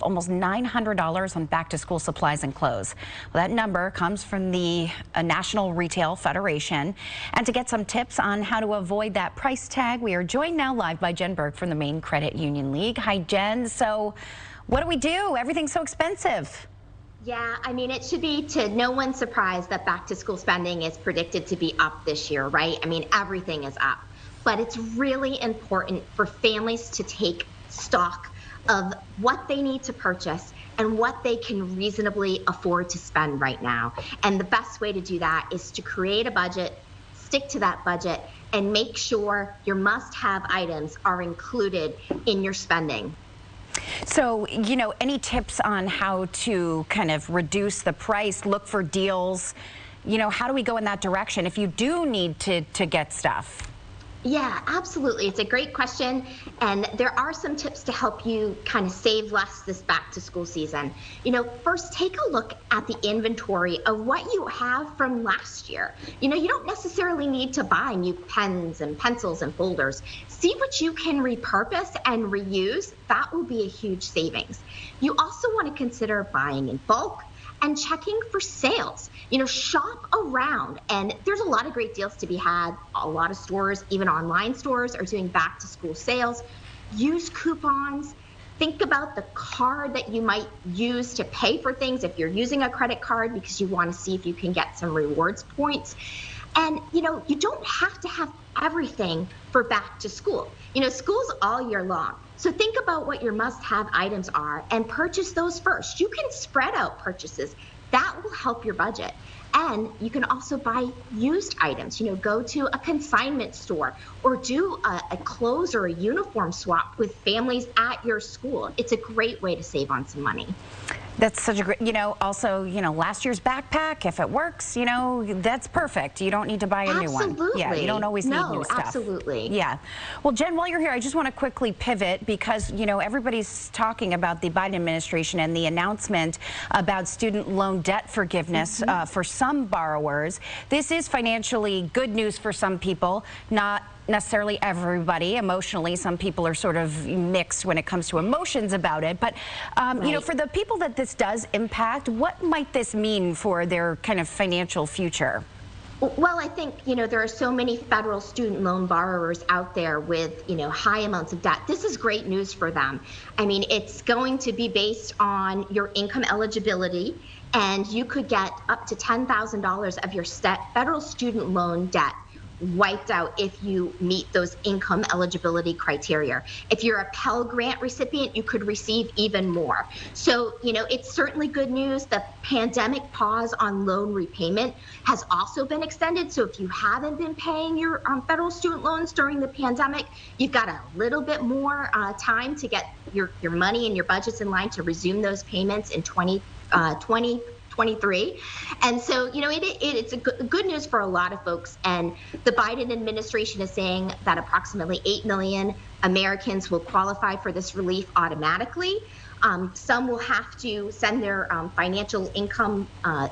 almost $900 on back-to-school supplies and clothes. Well, that number comes from the National Retail Federation. And to get some tips on how to avoid that price tag, we are joined now live by Jen Burke from the Maine Credit Union League. Hi, Jen. So what do? Everything's so expensive. Yeah, I mean, it should be to no one's surprise that back-to-school spending is predicted to be up this year, right? I mean, everything is up. But it's really important for families to take stock of what they need to purchase and what they can reasonably afford to spend right now. And the best way to do that is to create a budget, stick to that budget, and make sure your must-have items are included in your spending. So, any tips on how to kind of reduce the price, look for deals? How do we go in that direction if you do need to get stuff? Yeah, absolutely. It's a great question. And there are some tips to help you kind of save less this back to school season. First, take a look at the inventory of what you have from last year. You don't necessarily need to buy new pens and pencils and folders. See what you can repurpose and reuse. That will be a huge savings. You also want to consider buying in bulk and checking for sales. Shop around, and there's a lot of great deals to be had. A lot of stores, even online stores, are doing back to school sales. Use coupons. Think about the card that you might use to pay for things if you're using a credit card because you want to see if you can get some rewards points. And, you don't have to have everything for back to school. School's all year long. So think about what your must-have items are and purchase those first. You can spread out purchases. That will help your budget. And you can also buy used items. Go to a consignment store or do a clothes or a uniform swap with families at your school. It's a great way to save on some money. That's such a great, also, last year's backpack, if it works, that's perfect. You don't need to buy a new one. Absolutely. Yeah, you don't always need new stuff. Absolutely. Yeah. Well, Jen, while you're here, I just want to quickly pivot because, everybody's talking about the Biden administration and the announcement about student loan debt forgiveness for some borrowers. This is financially good news for some people, not necessarily everybody. Emotionally, some people are sort of mixed when it comes to emotions about it. But, for the people that this does impact, what might this mean for their kind of financial future? Well, I think, there are so many federal student loan borrowers out there with, high amounts of debt. This is great news for them. I mean, it's going to be based on your income eligibility, and you could get up to $10,000 of your federal student loan debt wiped out if you meet those income eligibility criteria. If you're a Pell Grant recipient, you could receive even more. So, it's certainly good news. The pandemic pause on loan repayment has also been extended. So if you haven't been paying your federal student loans during the pandemic, you've got a little bit more time to get your money and your budgets in line to resume those payments in 2023. And so, it's a good news for a lot of folks. And the Biden administration is saying that approximately 8 million Americans will qualify for this relief automatically. Some will have to send their financial income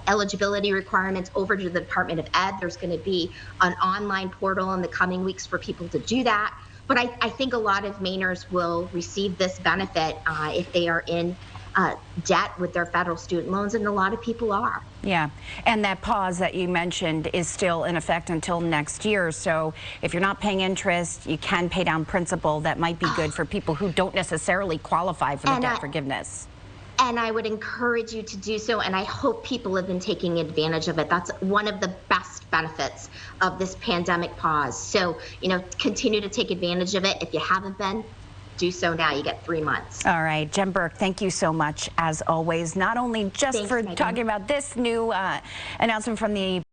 eligibility requirements over to the Department of Ed. There's going to be an online portal in the coming weeks for people to do that. But I think a lot of Mainers will receive this benefit if they are in debt with their federal student loans, and a lot of people are. Yeah, and that pause that you mentioned is still in effect until next year. So if you're not paying interest, you can pay down principal. That might be good for people who don't necessarily qualify for the debt forgiveness. And I would encourage you to do so, and I hope people have been taking advantage of it. That's one of the best benefits of this pandemic pause. So, continue to take advantage of it. If you haven't been, do so now. You get 3 months. All right, Jen Burke, thank you so much, as always, not only just for talking about this new announcement from the